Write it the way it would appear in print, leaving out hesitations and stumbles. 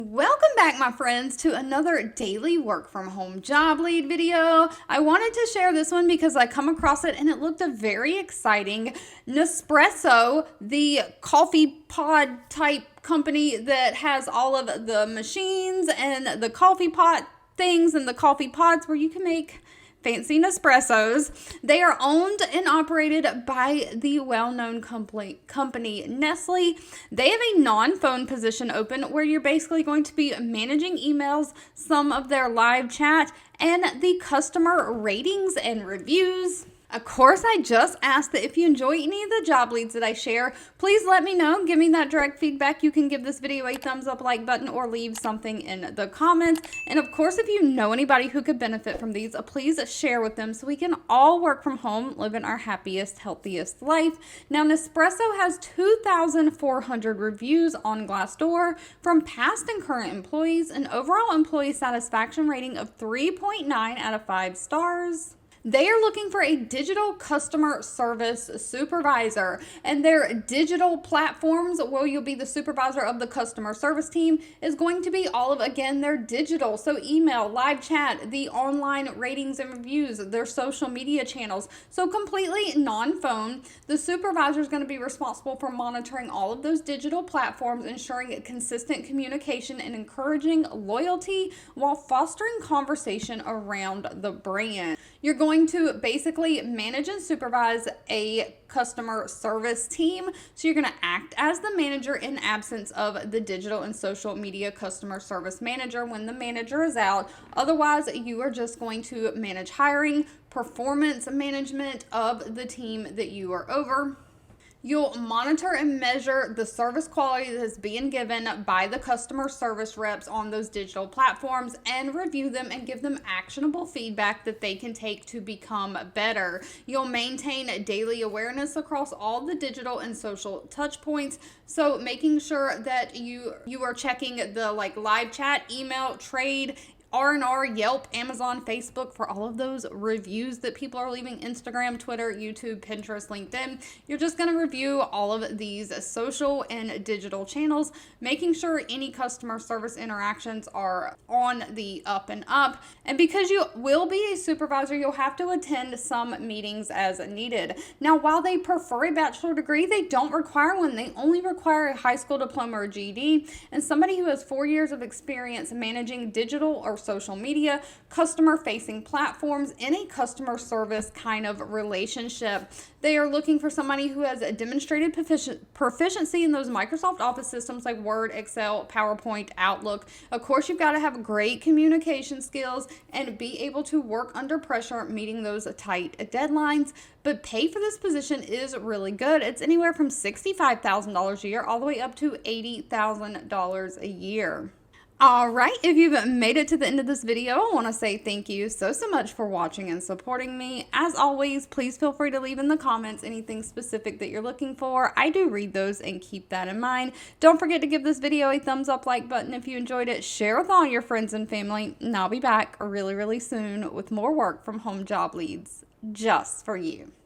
Welcome back, my friends, to another daily work from home job lead video. I wanted to share this one because I come across it and it looked very exciting. Nespresso, the coffee pod type company that has all of the machines and the coffee pot things and the coffee pods where you can make fancy Nespressos. They are owned and operated by the well-known company Nestle. They have a non-phone position open where you're basically going to be managing emails, some of their live chat, and the customer ratings and reviews. Of course, I just ask that if you enjoy any of the job leads that I share, please let me know. Give me that direct feedback. You can give this video a thumbs up, like button, or leave something in the comments. And of course, if you know anybody who could benefit from these, please share with them so we can all work from home, living our happiest, healthiest life. Now, Nespresso has 2,400 reviews on Glassdoor from past and current employees, an overall employee satisfaction rating of 3.9 out of 5 stars. They are looking for a digital customer service supervisor, and their digital platforms where you'll be the supervisor of the customer service team is going to be all of, again, their digital. So email, live chat, the online ratings and reviews, their social media channels. So completely non-phone. The supervisor is going to be responsible for monitoring all of those digital platforms, ensuring consistent communication and encouraging loyalty while fostering conversation around the brand. You're going to basically manage and supervise a customer service team. So you're going to act as the manager in absence of the digital and social media customer service manager when the manager is out. Otherwise, you are just going to manage hiring, performance management of the team that you are over. You'll monitor and measure the service quality that is being given by the customer service reps on those digital platforms and review them and give them actionable feedback that they can take to become better. You'll maintain daily awareness across all the digital and social touch points. So making sure that you are checking the live chat, email, trade, R&R, Yelp, Amazon, Facebook for all of those reviews that people are leaving, Instagram, Twitter, YouTube, Pinterest, LinkedIn. You're just going to review all of these social and digital channels, making sure any customer service interactions are on the up and up. And because you will be a supervisor, you'll have to attend some meetings as needed. Now, while they prefer a bachelor degree, they don't require one. They only require a high school diploma or GED and somebody who has 4 years of experience managing digital or social media, customer-facing platforms in a customer service kind of relationship. They are looking for somebody who has a demonstrated proficiency in those Microsoft Office systems like Word, Excel, PowerPoint, Outlook. Of course, you've got to have great communication skills and be able to work under pressure, meeting those tight deadlines. But pay for this position is really good. It's anywhere from $65,000 a year all the way up to $80,000 a year. All right, if you've made it to the end of this video, I want to say thank you so much for watching and supporting me. As always, please feel free to leave in the comments anything specific that you're looking for. I do read those and keep that in mind. Don't forget to give this video a thumbs up, like button if you enjoyed it. Share with all your friends and family, and I'll be back really soon with more work from home job leads just for you.